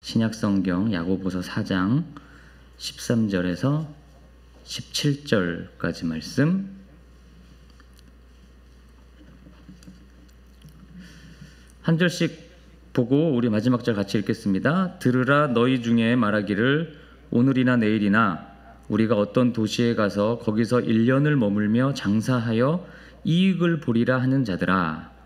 신약성경 야고보서 4장 13절에서 17절까지 말씀, 한 절씩 보고 우리 마지막 절 같이 읽겠습니다. 들으라, 너희 중에 말하기를 오늘이나 내일이나 우리가 어떤 도시에 가서 거기서 1년을 머물며 장사하여 이익을 보리라 하는 자들아.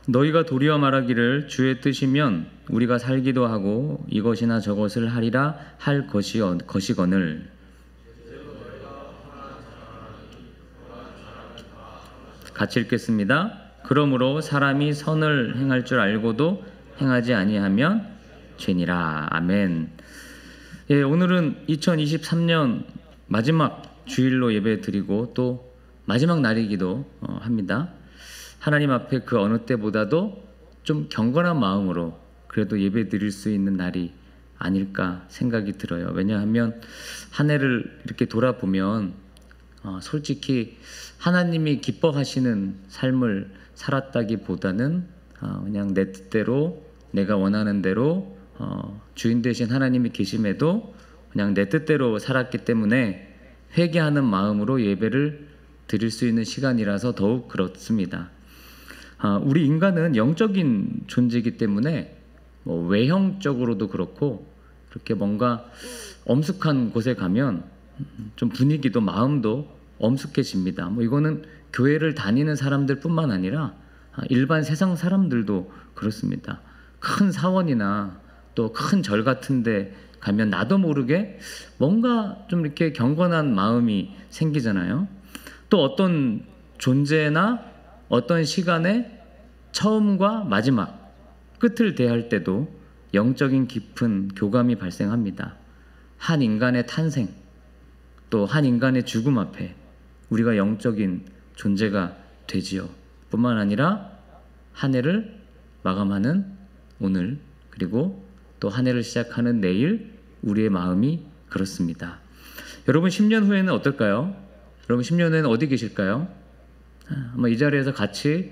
너희가 도리어 말하기를 주의 뜻이면 우리가 살기도 하고 이것이나 저것을 하리라 할 것이거늘. 같이 읽겠습니다. 그러므로 사람이 선을 행할 줄 알고도 행하지 아니하면 죄니라. 아멘. 예, 오늘은 2023년 마지막 주일로 예배드리고 또 마지막 날이기도 합니다. 하나님 앞에 그 어느 때보다도 좀 경건한 마음으로 그래도 예배드릴 수 있는 날이 아닐까 생각이 들어요. 왜냐하면 한 해를 이렇게 돌아보면 솔직히 하나님이 기뻐하시는 삶을 살았다기보다는 그냥 내 뜻대로 내가 원하는 대로 주인 되신 하나님이 계심에도 그냥 내 뜻대로 살았기 때문에 회개하는 마음으로 예배를 드릴 수 있는 시간이라서 더욱 그렇습니다. 우리 인간은 영적인 존재이기 때문에 외형적으로도 그렇고 이렇게 뭔가 엄숙한 곳에 가면 좀 분위기도 마음도 엄숙해집니다. 이거는 교회를 다니는 사람들뿐만 아니라 일반 세상 사람들도 그렇습니다. 큰 사원이나 또 큰 절 같은 데 가면 나도 모르게 뭔가 좀 이렇게 경건한 마음이 생기잖아요. 또 어떤 존재나 어떤 시간에 처음과 마지막, 끝을 대할 때도 영적인 깊은 교감이 발생합니다. 한 인간의 탄생, 또 한 인간의 죽음 앞에 우리가 영적인 존재가 되지요. 뿐만 아니라 한 해를 마감하는 오늘, 그리고 또 한 해를 시작하는 내일 우리의 마음이 그렇습니다. 여러분 10년 후에는 어떨까요? 여러분 10년 후에는 어디 계실까요? 아마 이 자리에서 같이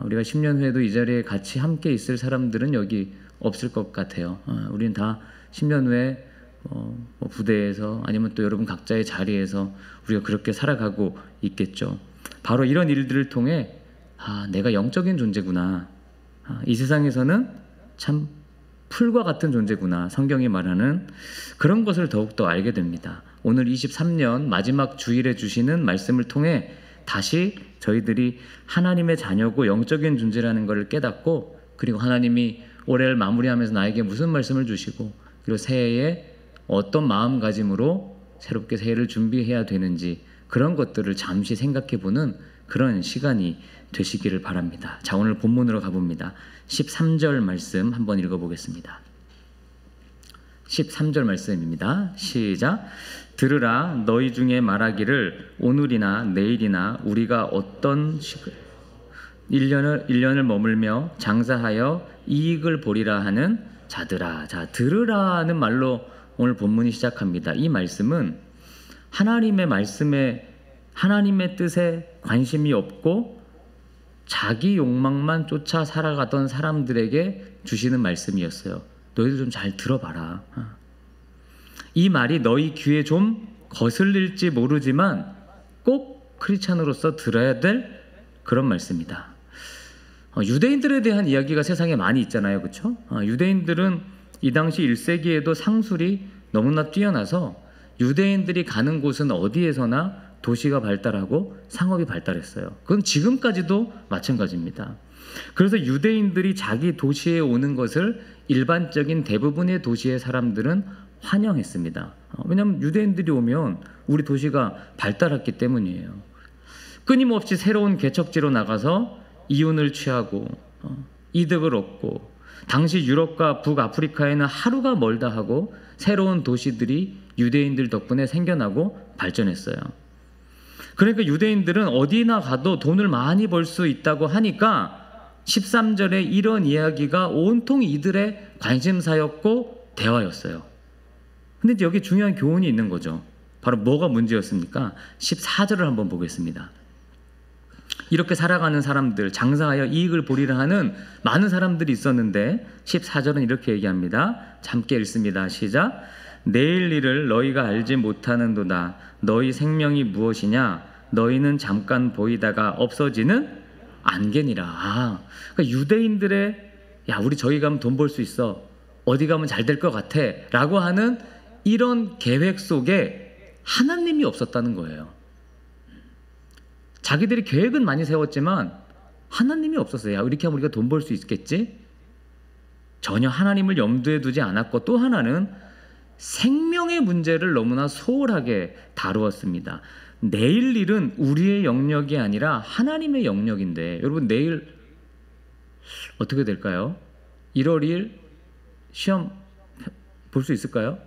우리가 10년 후에도 이 자리에 같이 함께 있을 사람들은 여기 없을 것 같아요. 우리는 다 10년 후에 부대에서 아니면 또 여러분 각자의 자리에서 우리가 그렇게 살아가고 있겠죠. 바로 이런 일들을 통해 내가 영적인 존재구나, 이 세상에서는 참 풀과 같은 존재구나, 성경이 말하는 그런 것을 더욱더 알게 됩니다. 오늘 23년 마지막 주일에 주시는 말씀을 통해 다시 저희들이 하나님의 자녀고 영적인 존재라는 것을 깨닫고, 그리고 하나님이 올해를 마무리하면서 나에게 무슨 말씀을 주시고, 그리고 새해에 어떤 마음가짐으로 새롭게 새해를 준비해야 되는지 그런 것들을 잠시 생각해보는 그런 시간이 되시기를 바랍니다. 자, 오늘 본문으로 가봅니다. 13절 말씀 한번 읽어보겠습니다. 13절 말씀입니다. 시작. 들으라, 너희 중에 말하기를 오늘이나 내일이나 우리가 어떤 1년을 머물며 장사하여 이익을 보리라 하는 자들아. 자, 들으라는 말로 오늘 본문이 시작합니다. 이 말씀은 하나님의 말씀에, 하나님의 뜻에 관심이 없고 자기 욕망만 쫓아 살아가던 사람들에게 주시는 말씀이었어요. 너희들 좀 잘 들어봐라. 이 말이 너희 귀에 좀 거슬릴지 모르지만 꼭 크리스찬으로서 들어야 될 그런 말씀이다. 유대인들에 대한 이야기가 세상에 많이 있잖아요. 그렇죠? 유대인들은 이 당시 1세기에도 상술이 너무나 뛰어나서 유대인들이 가는 곳은 어디에서나 도시가 발달하고 상업이 발달했어요. 그건 지금까지도 마찬가지입니다. 그래서 유대인들이 자기 도시에 오는 것을 일반적인 대부분의 도시의 사람들은 환영했습니다. 왜냐하면 유대인들이 오면 우리 도시가 발달했기 때문이에요. 끊임없이 새로운 개척지로 나가서 이윤을 취하고 이득을 얻고, 당시 유럽과 북아프리카에는 하루가 멀다 하고 새로운 도시들이 유대인들 덕분에 생겨나고 발전했어요. 그러니까 유대인들은 어디나 가도 돈을 많이 벌 수 있다고 하니까 13절에 이런 이야기가 온통 이들의 관심사였고 대화였어요. 근데 이제 여기 중요한 교훈이 있는 거죠. 바로 뭐가 문제였습니까? 14절을 한번 보겠습니다. 이렇게 살아가는 사람들, 장사하여 이익을 보리라 하는 많은 사람들이 있었는데 14절은 이렇게 얘기합니다. 함께 읽습니다. 시작. 내일 일을 너희가 알지 못하는도다. 너희 생명이 무엇이냐? 너희는 잠깐 보이다가 없어지는 안개니라. 그러니까 유대인들의 야, 우리 저기 가면 돈 벌 수 있어, 어디 가면 잘 될 것 같아 라고 하는 이런 계획 속에 하나님이 없었다는 거예요. 자기들이 계획은 많이 세웠지만 하나님이 없었어요. 야, 이렇게 하면 우리가 돈 벌 수 있겠지? 전혀 하나님을 염두에 두지 않았고, 또 하나는 생명의 문제를 너무나 소홀하게 다루었습니다. 내일 일은 우리의 영역이 아니라 하나님의 영역인데, 여러분 내일 어떻게 될까요? 1월 2일 시험 볼 수 있을까요?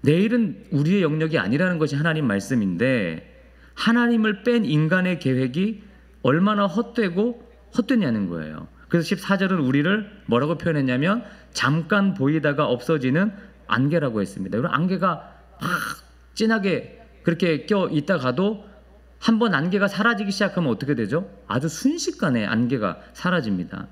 내일은 우리의 영역이 아니라는 것이 하나님 말씀인데, 하나님을 뺀 인간의 계획이 얼마나 헛되냐는 거예요. 그래서 14절은 우리를 뭐라고 표현했냐면 잠깐 보이다가 없어지는 안개라고 했습니다. 여러분, 안개가 막 진하게 그렇게 껴 있다가도 한번 안개가 사라지기 시작하면 어떻게 되죠? 아주 순식간에 안개가 사라집니다.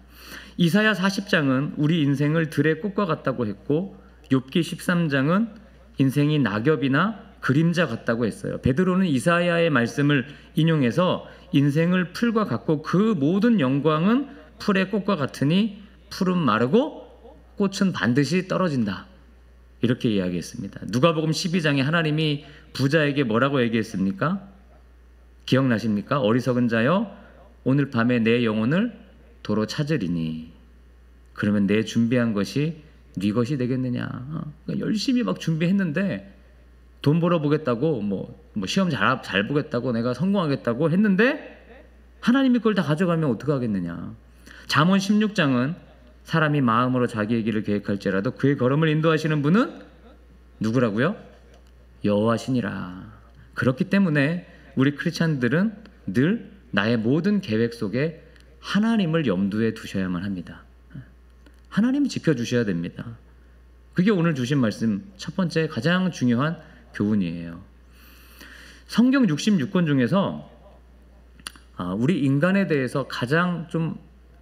이사야 40장은 우리 인생을 들의 꽃과 같다고 했고, 욥기 13장은 인생이 낙엽이나 그림자 같다고 했어요. 베드로는 이사야의 말씀을 인용해서 인생을 풀과 같고 그 모든 영광은 풀의 꽃과 같으니 풀은 마르고 꽃은 반드시 떨어진다, 이렇게 이야기했습니다. 누가복음 12장에 하나님이 부자에게 뭐라고 얘기했습니까? 기억나십니까? 어리석은 자여, 오늘 밤에 내 영혼을 도로 찾으리니 그러면 내 준비한 것이 네 것이 되겠느냐. 그러니까 열심히 막 준비했는데, 돈 벌어보겠다고 뭐 시험 잘 보겠다고 내가 성공하겠다고 했는데 하나님이 그걸 다 가져가면 어떻게 하겠느냐. 잠언 16장은 사람이 마음으로 자기의 길을 계획할지라도 그의 걸음을 인도하시는 분은 누구라고요? 여호와시니라. 그렇기 때문에 우리 크리스찬들은 늘 나의 모든 계획 속에 하나님을 염두에 두셔야만 합니다. 하나님이 지켜주셔야 됩니다. 그게 오늘 주신 말씀 첫 번째 가장 중요한 교훈이에요. 성경 66권 중에서 우리 인간에 대해서 가장 좀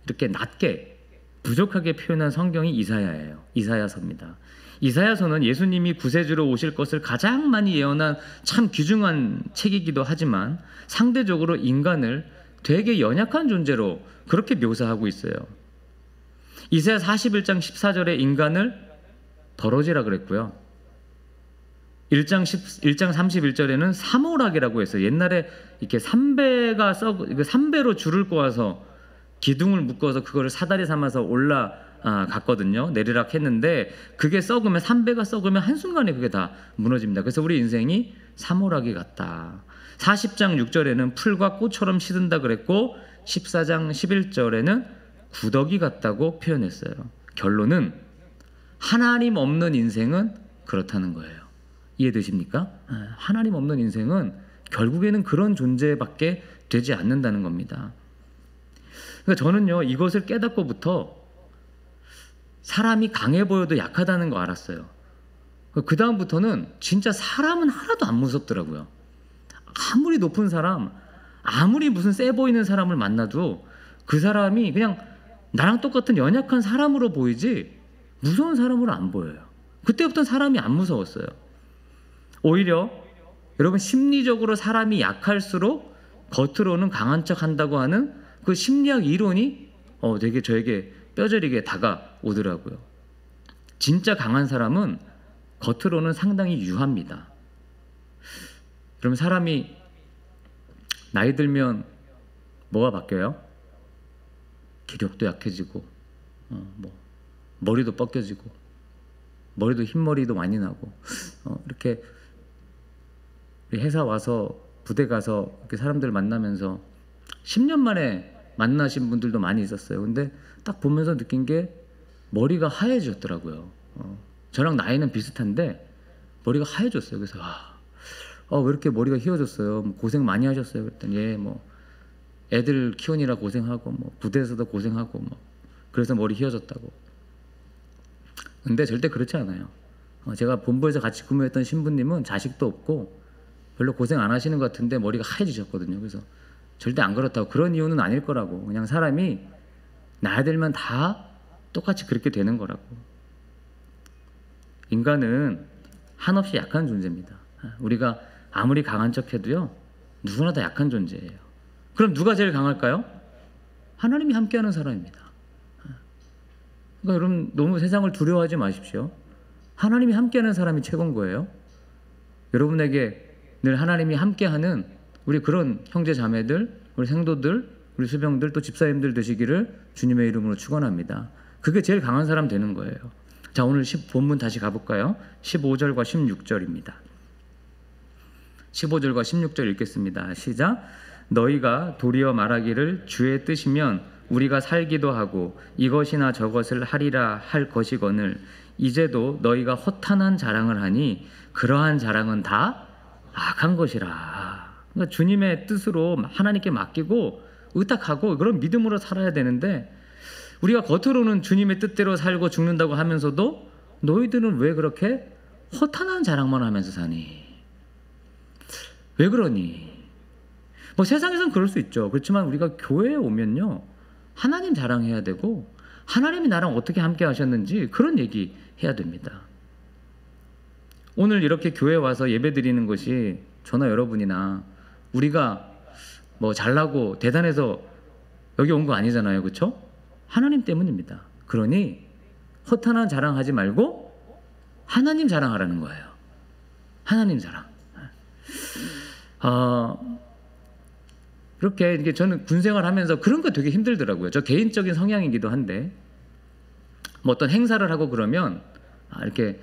이렇게 낮게 부족하게 표현한 성경이 이사야예요. 이사야서입니다. 이사야서는 예수님이 구세주로 오실 것을 가장 많이 예언한 참 귀중한 책이기도 하지만 상대적으로 인간을 되게 연약한 존재로 그렇게 묘사하고 있어요. 이사야 41장 14절에 인간을 더러지라 그랬고요. 1장 31절에는 사모락이라고 했어요. 옛날에 이렇게 삼배로 줄을 꼬아서 기둥을 묶어서 그거를 사다리 삼아서 올라갔거든요. 내리락 했는데 그게 썩으면, 삼배가 썩으면 한순간에 그게 다 무너집니다. 그래서 우리 인생이 사모락이 같다. 40장 6절에는 풀과 꽃처럼 시든다 그랬고 14장 11절에는 구더기 같다고 표현했어요. 결론은 하나님 없는 인생은 그렇다는 거예요. 이해되십니까? 하나님 없는 인생은 결국에는 그런 존재밖에 되지 않는다는 겁니다. 그러니까 저는요, 이것을 깨닫고부터 사람이 강해 보여도 약하다는 거 알았어요. 그 다음부터는 진짜 사람은 하나도 안 무섭더라고요. 아무리 높은 사람, 아무리 무슨 세 보이는 사람을 만나도 그 사람이 그냥 나랑 똑같은 연약한 사람으로 보이지 무서운 사람으로 안 보여요. 그때부터는 사람이 안 무서웠어요. 오히려 여러분, 심리적으로 사람이 약할수록 겉으로는 강한 척 한다고 하는 그 심리학 이론이 되게 저에게 뼈저리게 다가오더라고요. 진짜 강한 사람은 겉으로는 상당히 유합니다. 그럼 사람이 나이 들면 뭐가 바뀌어요? 기력도 약해지고 머리도 벗겨지고 머리도 흰머리도 많이 나고 이렇게 회사 와서 부대 가서 이렇게 사람들 만나면서 10년 만에 만나신 분들도 많이 있었어요. 근데 딱 보면서 느낀 게 머리가 하얘졌더라고요. 저랑 나이는 비슷한데 머리가 하얘졌어요. 그래서 왜 이렇게 머리가 휘어졌어요? 뭐 고생 많이 하셨어요? 그랬더니 애들 키우느라 고생하고 부대에서도 고생하고 그래서 머리 휘어졌다고. 근데 절대 그렇지 않아요. 제가 본부에서 같이 근무했던 신부님은 자식도 없고 별로 고생 안 하시는 것 같은데 머리가 하얘지셨거든요. 그래서 절대 안 그렇다고. 그런 이유는 아닐 거라고. 그냥 사람이 나이 들면 다 똑같이 그렇게 되는 거라고. 인간은 한없이 약한 존재입니다. 우리가 아무리 강한 척해도요, 누구나 다 약한 존재예요. 그럼 누가 제일 강할까요? 하나님이 함께하는 사람입니다. 그러니까 여러분 너무 세상을 두려워하지 마십시오. 하나님이 함께하는 사람이 최고인 거예요. 여러분에게 늘 하나님이 함께하는 우리 그런 형제 자매들, 우리 생도들, 우리 수병들, 또 집사님들 되시기를 주님의 이름으로 축원합니다. 그게 제일 강한 사람 되는 거예요. 자, 오늘 본문 다시 가볼까요? 15절과 16절입니다. 15절과 16절 읽겠습니다. 시작. 너희가 도리어 말하기를 주의 뜻이면 우리가 살기도 하고 이것이나 저것을 하리라 할 것이거늘 이제도 너희가 허탄한 자랑을 하니 그러한 자랑은 다 악한 것이라. 그러니까 주님의 뜻으로 하나님께 맡기고 의탁하고 그런 믿음으로 살아야 되는데, 우리가 겉으로는 주님의 뜻대로 살고 죽는다고 하면서도 너희들은 왜 그렇게 허탄한 자랑만 하면서 사니? 왜 그러니? 뭐 세상에선 그럴 수 있죠. 그렇지만 우리가 교회에 오면요, 하나님 자랑해야 되고 하나님이 나랑 어떻게 함께 하셨는지 그런 얘기 해야 됩니다. 오늘 이렇게 교회에 와서 예배 드리는 것이 저나 여러분이나 우리가 뭐 잘나고 대단해서 여기 온 거 아니잖아요. 그렇죠? 하나님 때문입니다. 그러니 허탄한 자랑하지 말고 하나님 자랑하라는 거예요. 하나님 자랑. 그렇게 이게 저는 군 생활하면서 그런 거 되게 힘들더라고요. 저 개인적인 성향이기도 한데, 뭐 어떤 행사를 하고 그러면 이렇게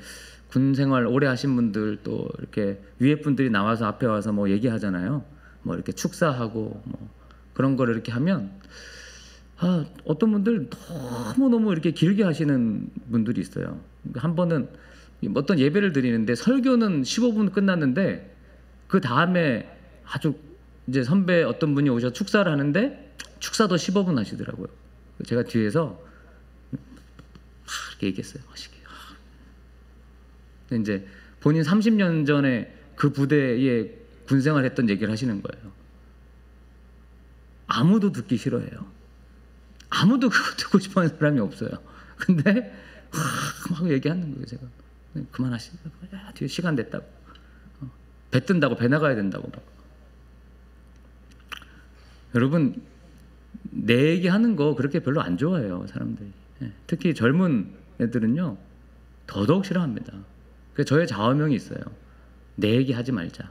군 생활 오래 하신 분들 또 이렇게 위에 분들이 나와서 앞에 와서 뭐 얘기하잖아요. 뭐 이렇게 축사하고 뭐 그런 거를 이렇게 하면 어떤 분들 너무 이렇게 길게 하시는 분들이 있어요. 한 번은 어떤 예배를 드리는데 설교는 15분 끝났는데 그 다음에 아주 이제 선배 어떤 분이 오셔서 축사를 하는데 축사도 15분 하시더라고요. 제가 뒤에서 이렇게 얘기했어요. 근데 이제 본인 30년 전에 그 부대에 군생활 했던 얘기를 하시는 거예요. 아무도 듣기 싫어해요. 아무도 그거 듣고 싶어하는 사람이 없어요. 근데 막 얘기하는 거예요. 제가 그만하시라고. 뒤에 시간 됐다고. 배 뜬다고, 배 나가야 된다고. 여러분 내 얘기하는 거 그렇게 별로 안 좋아해요, 사람들이. 특히 젊은 애들은요 더더욱 싫어합니다. 그래서 저의 좌우명이 있어요. 내 얘기 하지 말자.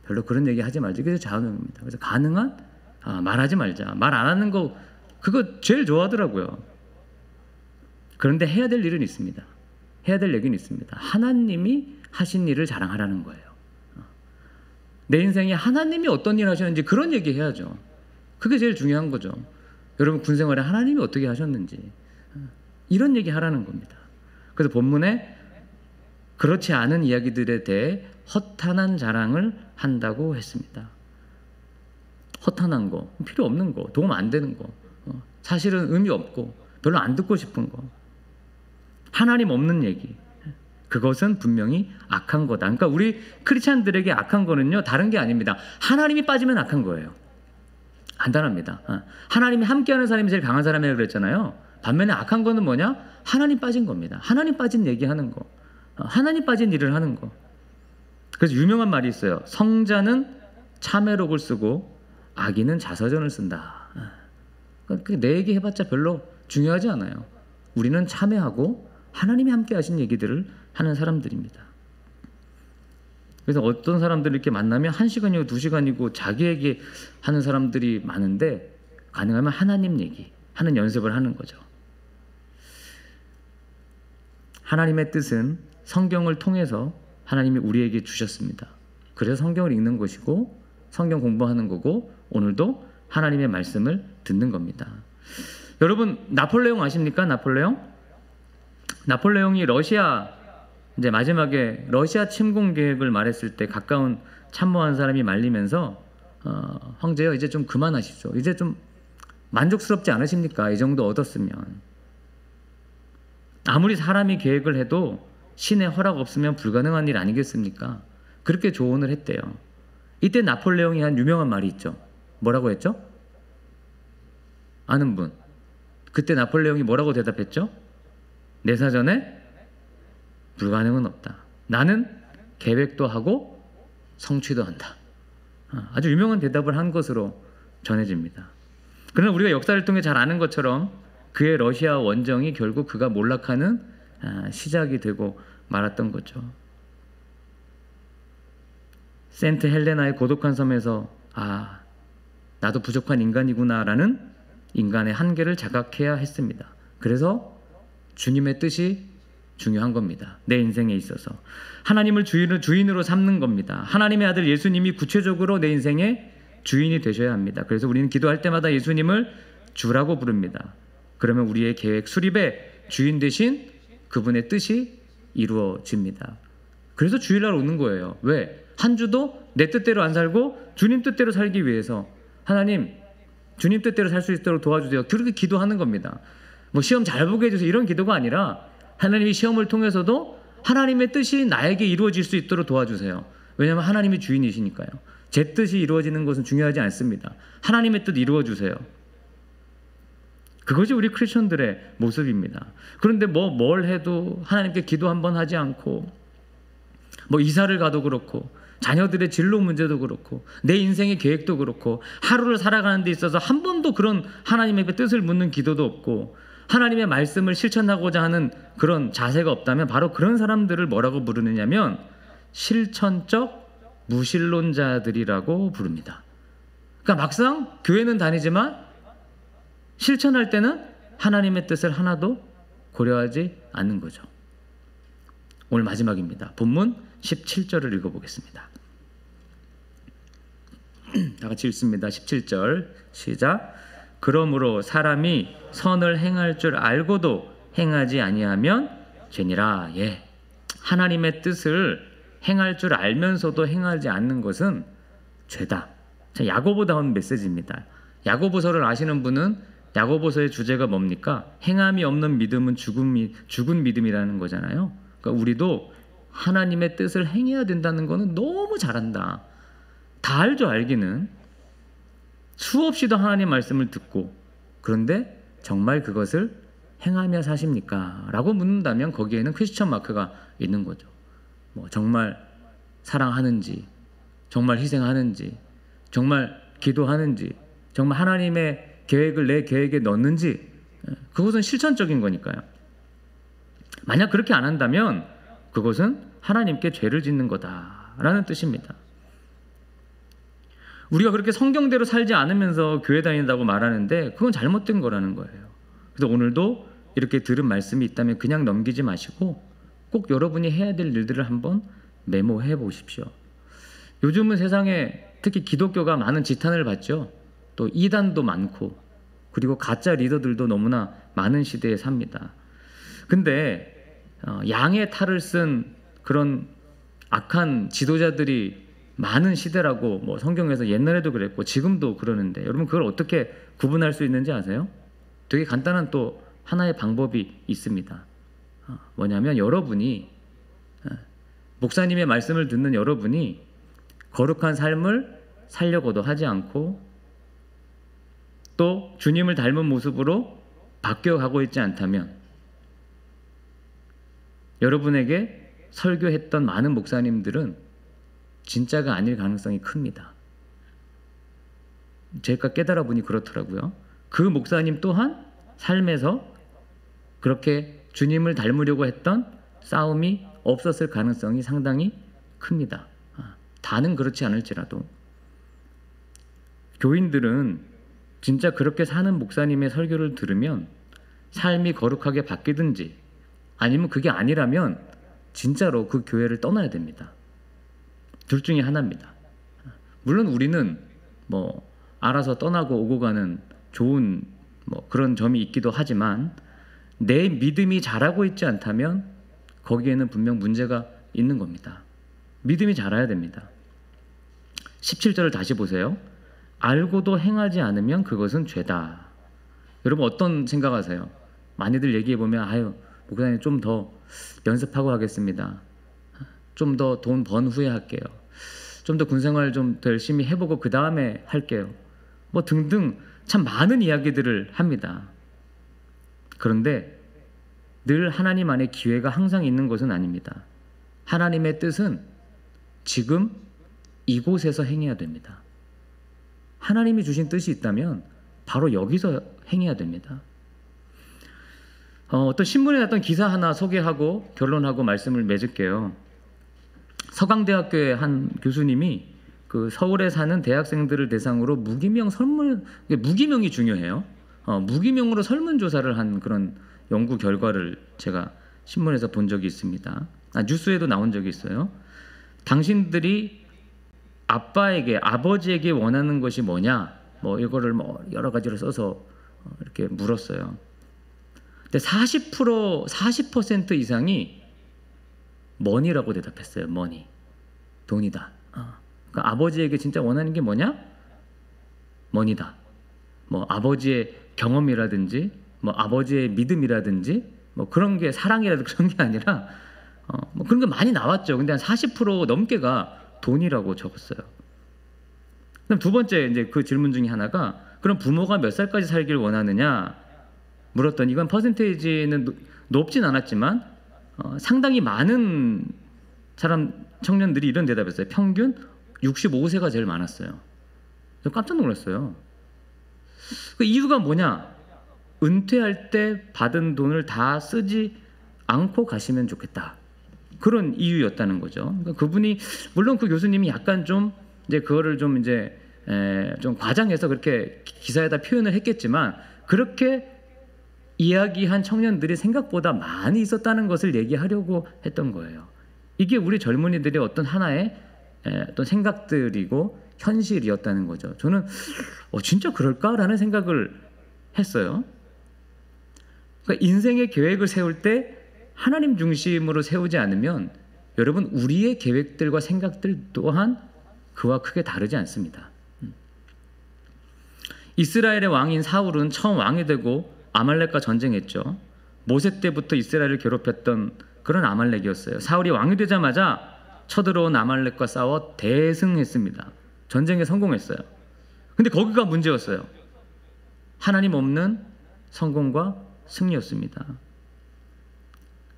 별로 그런 얘기 하지 말자. 그게 좌우명입니다. 그래서 가능한 말하지 말자. 말 안 하는 거 그거 제일 좋아하더라고요. 그런데 해야 될 일은 있습니다. 해야 될 얘기는 있습니다. 하나님이 하신 일을 자랑하라는 거예요. 내 인생에 하나님이 어떤 일을 하셨는지 그런 얘기 해야죠. 그게 제일 중요한 거죠. 여러분 군 생활에 하나님이 어떻게 하셨는지 이런 얘기 하라는 겁니다. 그래서 본문에 그렇지 않은 이야기들에 대해 허탄한 자랑을 한다고 했습니다. 허탄한 거, 필요 없는 거, 도움 안 되는 거, 사실은 의미 없고 별로 안 듣고 싶은 거, 하나님 없는 얘기, 그것은 분명히 악한 거다. 그러니까 우리 크리스찬들에게 악한 거는요 다른 게 아닙니다. 하나님이 빠지면 악한 거예요. 간단합니다. 하나님이 함께하는 사람이 제일 강한 사람이라고 그랬잖아요. 반면에 악한 거는 뭐냐? 하나님 빠진 겁니다. 하나님 빠진 얘기하는 거, 하나님 빠진 일을 하는 거. 그래서 유명한 말이 있어요. 성자는 참회록을 쓰고 악인은 자서전을 쓴다. 그러니까 내 얘기 해봤자 별로 중요하지 않아요. 우리는 참회하고 하나님이 함께 하신 얘기들을 하는 사람들입니다. 그래서 어떤 사람들 이렇게 만나면 1시간이고 2시간이고 자기 얘기 하는 사람들이 많은데 가능하면 하나님 얘기 하는 연습을 하는 거죠. 하나님의 뜻은 성경을 통해서 하나님이 우리에게 주셨습니다. 그래서 성경을 읽는 것이고 성경 공부하는 거고 오늘도 하나님의 말씀을 듣는 겁니다. 여러분 나폴레옹 아십니까? 나폴레옹이 러시아 이제 마지막에 러시아 침공 계획을 말했을 때 가까운 참모한 사람이 말리면서 황제요 이제 좀 그만하십시오. 이제 좀 만족스럽지 않으십니까? 이 정도 얻었으면. 아무리 사람이 계획을 해도 신의 허락 없으면 불가능한 일 아니겠습니까? 그렇게 조언을 했대요. 이때 나폴레옹이 한 유명한 말이 있죠. 뭐라고 했죠? 아는 분. 그때 나폴레옹이 뭐라고 대답했죠? 내 사전에 불가능은 없다. 나는 계획도 하고 성취도 한다. 아주 유명한 대답을 한 것으로 전해집니다. 그러나 우리가 역사를 통해 잘 아는 것처럼 그의 러시아 원정이 결국 그가 몰락하는 시작이 되고 말았던 거죠. 센트 헬레나의 고독한 섬에서 나도 부족한 인간이구나라는 인간의 한계를 자각해야 했습니다. 그래서 주님의 뜻이 중요한 겁니다. 내 인생에 있어서 하나님을 주인으로 삼는 겁니다. 하나님의 아들 예수님이 구체적으로 내 인생의 주인이 되셔야 합니다. 그래서 우리는 기도할 때마다 예수님을 주라고 부릅니다. 그러면 우리의 계획 수립의 주인 되신 그분의 뜻이 이루어집니다. 그래서 주일날 오는 거예요. 왜? 한 주도 내 뜻대로 안 살고 주님 뜻대로 살기 위해서 하나님 주님 뜻대로 살 수 있도록 도와주세요. 그렇게 기도하는 겁니다. 뭐 시험 잘 보게 해주세요 이런 기도가 아니라 하나님이 시험을 통해서도 하나님의 뜻이 나에게 이루어질 수 있도록 도와주세요. 왜냐하면 하나님이 주인이시니까요. 제 뜻이 이루어지는 것은 중요하지 않습니다. 하나님의 뜻 이루어주세요. 그것이 우리 크리스천들의 모습입니다. 그런데 뭘 해도 하나님께 기도 한번 하지 않고 이사를 가도 그렇고 자녀들의 진로 문제도 그렇고 내 인생의 계획도 그렇고 하루를 살아가는 데 있어서 한 번도 그런 하나님의 뜻을 묻는 기도도 없고 하나님의 말씀을 실천하고자 하는 그런 자세가 없다면 바로 그런 사람들을 뭐라고 부르느냐면 실천적 무신론자들이라고 부릅니다. 그러니까 막상 교회는 다니지만 실천할 때는 하나님의 뜻을 하나도 고려하지 않는 거죠. 오늘 마지막입니다. 본문 17절을 읽어보겠습니다. 다 같이 읽습니다. 17절 시작. 그러므로 사람이 선을 행할 줄 알고도 행하지 아니하면 죄니라. 하나님의 뜻을 행할 줄 알면서도 행하지 않는 것은 죄다. 자, 야고보다운 메시지입니다. 야고보서를 아시는 분은 야고보서의 주제가 뭡니까? 행함이 없는 믿음은 죽은 믿음이라는 거잖아요. 그러니까 우리도 하나님의 뜻을 행해야 된다는 거는 너무 잘한다. 다 알죠, 알기는. 수없이도 하나님 말씀을 듣고 그런데 정말 그것을 행하며 사십니까? 라고 묻는다면 거기에는 퀘스천 마크가 있는 거죠. 정말 사랑하는지, 정말 희생하는지, 정말 기도하는지, 정말 하나님의 계획을 내 계획에 넣는지, 그것은 실천적인 거니까요. 만약 그렇게 안 한다면 그것은 하나님께 죄를 짓는 거다라는 뜻입니다. 우리가 그렇게 성경대로 살지 않으면서 교회 다닌다고 말하는데 그건 잘못된 거라는 거예요. 그래서 오늘도 이렇게 들은 말씀이 있다면 그냥 넘기지 마시고 꼭 여러분이 해야 될 일들을 한번 메모해 보십시오. 요즘은 세상에 특히 기독교가 많은 지탄을 받죠. 또 이단도 많고 그리고 가짜 리더들도 너무나 많은 시대에 삽니다. 근데 양의 탈을 쓴 그런 악한 지도자들이 많은 시대라고 성경에서 옛날에도 그랬고 지금도 그러는데 여러분 그걸 어떻게 구분할 수 있는지 아세요? 되게 간단한 또 하나의 방법이 있습니다. 뭐냐면 여러분이 목사님의 말씀을 듣는 여러분이 거룩한 삶을 살려고도 하지 않고 또 주님을 닮은 모습으로 바뀌어가고 있지 않다면 여러분에게 설교했던 많은 목사님들은 진짜가 아닐 가능성이 큽니다. 제가 깨달아 보니 그렇더라고요. 그 목사님 또한 삶에서 그렇게 주님을 닮으려고 했던 싸움이 없었을 가능성이 상당히 큽니다. 다는 그렇지 않을지라도 교인들은 진짜 그렇게 사는 목사님의 설교를 들으면 삶이 거룩하게 바뀌든지 아니면 그게 아니라면 진짜로 그 교회를 떠나야 됩니다. 둘 중에 하나입니다. 물론 우리는 알아서 떠나고 오고 가는 좋은 그런 점이 있기도 하지만 내 믿음이 자라고 있지 않다면 거기에는 분명 문제가 있는 겁니다. 믿음이 자라야 됩니다. 17절을 다시 보세요. 알고도 행하지 않으면 그것은 죄다. 여러분 어떤 생각하세요? 많이들 얘기해보면 목사님 좀 더 연습하고 하겠습니다. 좀 더 돈 번 후에 할게요. 좀 더 군생활 좀 더 열심히 해보고 그 다음에 할게요. 뭐 등등 참 많은 이야기들을 합니다. 그런데 늘 하나님 안에 기회가 항상 있는 것은 아닙니다. 하나님의 뜻은 지금 이곳에서 행해야 됩니다. 하나님이 주신 뜻이 있다면 바로 여기서 행해야 됩니다. 어떤 신문에 났던 기사 하나 소개하고 결론하고 말씀을 맺을게요. 서강대학교의 한 교수님이 그 서울에 사는 대학생들을 대상으로 무기명이 중요해요. 무기명으로 설문조사를 한 그런 연구 결과를 제가 신문에서 본 적이 있습니다. 뉴스에도 나온 적이 있어요. 당신들이 아버지에게 원하는 것이 뭐냐? 뭐 이거를 뭐 여러 가지로 써서 이렇게 물었어요. 근데 40% 이상이 머니라고 대답했어요. 머니, 돈이다. 그러니까 아버지에게 진짜 원하는 게 뭐냐? 머니다. 뭐 아버지의 경험이라든지, 뭐 아버지의 믿음이라든지, 뭐 그런 게 사랑이라든지 그런 게 아니라, 뭐 그런 게 많이 나왔죠. 근데 한 40% 넘게가 돈이라고 적었어요. 그럼 두 번째 이제 그 질문 중에 하나가, 그럼 부모가 몇 살까지 살길 원하느냐 물었더니, 이건 퍼센테이지는 높진 않았지만 상당히 많은 청년들이 이런 대답했어요. 평균 65세가 제일 많았어요. 깜짝 놀랐어요. 그 이유가 뭐냐? 은퇴할 때 받은 돈을 다 쓰지 않고 가시면 좋겠다. 그런 이유였다는 거죠. 그러니까 그분이, 물론 그 교수님이 약간 좀 이제 그거를 좀 이제 좀 과장해서 그렇게 기사에다 표현을 했겠지만, 그렇게 이야기한 청년들이 생각보다 많이 있었다는 것을 얘기하려고 했던 거예요. 이게 우리 젊은이들의 어떤 하나의 어떤 생각들이고 현실이었다는 거죠. 저는 진짜 그럴까라는 생각을 했어요. 그러니까 인생의 계획을 세울 때 하나님 중심으로 세우지 않으면 여러분, 우리의 계획들과 생각들 또한 그와 크게 다르지 않습니다. 이스라엘의 왕인 사울은 처음 왕이 되고 아말렉과 전쟁했죠. 모세 때부터 이스라엘을 괴롭혔던 그런 아말렉이었어요. 사울이 왕이 되자마자 쳐들어온 아말렉과 싸워 대승했습니다. 전쟁에 성공했어요. 근데 거기가 문제였어요. 하나님 없는 성공과 승리였습니다.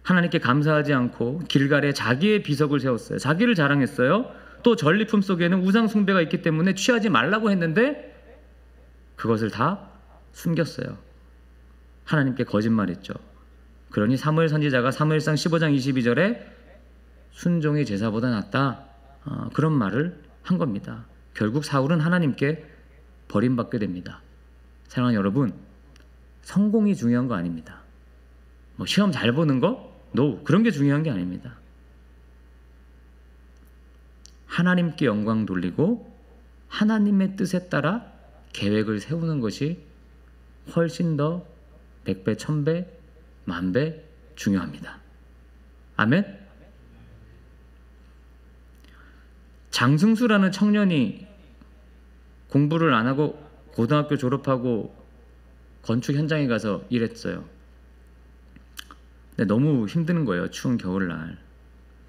하나님께 감사하지 않고 길갈에 자기의 비석을 세웠어요. 자기를 자랑했어요. 또 전리품 속에는 우상 숭배가 있기 때문에 취하지 말라고 했는데 그것을 다 숨겼어요. 하나님께 거짓말했죠. 그러니 사무엘 선지자가 사무엘상 15장 22절에 순종이 제사보다 낫다, 그런 말을 한 겁니다. 결국 사울은 하나님께 버림받게 됩니다. 사랑하는 여러분, 성공이 중요한 거 아닙니다. 뭐 시험 잘 보는 거? 그런 게 중요한 게 아닙니다. 하나님께 영광 돌리고 하나님의 뜻에 따라 계획을 세우는 것이 훨씬 더 100배, 1000배, 10,000배 중요합니다. 아멘? 장승수라는 청년이 공부를 안 하고 고등학교 졸업하고 건축 현장에 가서 일했어요. 근데 너무 힘드는 거예요. 추운 겨울날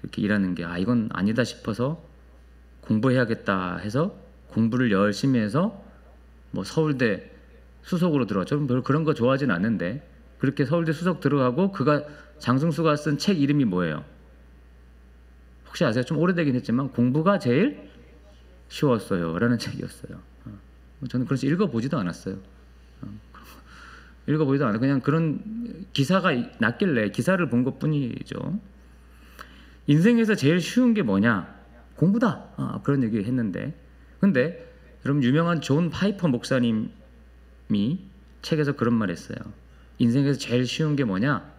이렇게 일하는 게. 이건 아니다 싶어서 공부해야겠다 해서 공부를 열심히 해서 뭐 서울대 수석으로 들어갔죠. 별로 그런 거 좋아하진 않는데 그렇게 서울대 수석 들어가고, 장승수가 쓴 책 이름이 뭐예요? 혹시 아세요? 좀 오래되긴 했지만 공부가 제일 쉬웠어요 라는 책이었어요. 저는 그래서 읽어보지도 않았어요. 읽어보지도 않아요. 그냥 그런 기사가 났길래 기사를 본 것뿐이죠. 인생에서 제일 쉬운 게 뭐냐? 공부다. 그런 얘기 했는데, 근데 여러분, 유명한 존 파이퍼 목사님이 책에서 그런 말 했어요. 인생에서 제일 쉬운 게 뭐냐?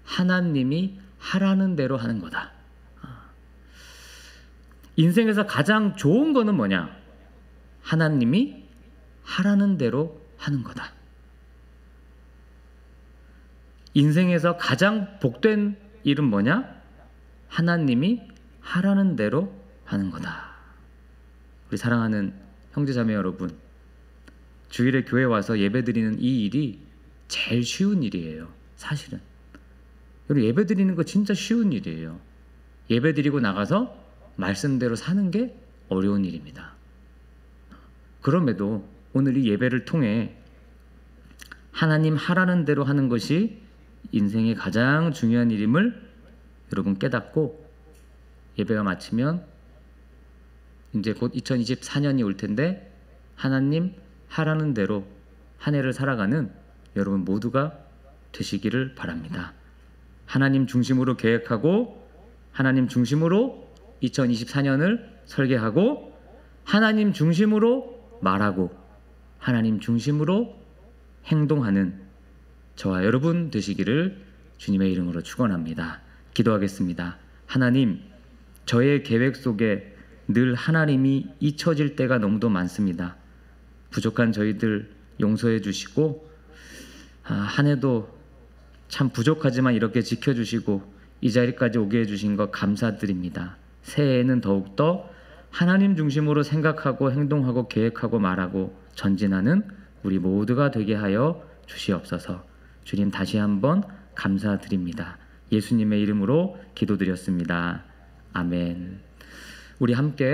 하나님이 하라는 대로 하는 거다. 인생에서 가장 좋은 거는 뭐냐? 하나님이 하라는 대로 하는 거다. 인생에서 가장 복된 일은 뭐냐? 하나님이 하라는 대로 하는 거다. 우리 사랑하는 형제자매 여러분, 주일에 교회 와서 예배드리는 이 일이 제일 쉬운 일이에요. 사실은 여러분, 예배드리는 거 진짜 쉬운 일이에요. 예배드리고 나가서 말씀대로 사는 게 어려운 일입니다. 그럼에도 오늘 이 예배를 통해 하나님 하라는 대로 하는 것이 인생의 가장 중요한 일임을 여러분 깨닫고, 예배가 마치면 이제 곧 2024년이 올 텐데 하나님 하라는 대로 한 해를 살아가는 여러분 모두가 되시기를 바랍니다. 하나님 중심으로 계획하고 하나님 중심으로 2024년을 설계하고 하나님 중심으로 말하고 하나님 중심으로 행동하는 저와 여러분 되시기를 주님의 이름으로 축원합니다. 기도하겠습니다. 하나님, 저의 계획 속에 늘 하나님이 잊혀질 때가 너무도 많습니다. 부족한 저희들 용서해 주시고 한 해도 참 부족하지만 이렇게 지켜주시고 이 자리까지 오게 해주신 것 감사드립니다. 새해에는 더욱더 하나님 중심으로 생각하고 행동하고 계획하고 말하고 전진하는 우리 모두가 되게 하여 주시옵소서. 주님, 다시 한번 감사드립니다. 예수님의 이름으로 기도드렸습니다. 아멘. 우리 함께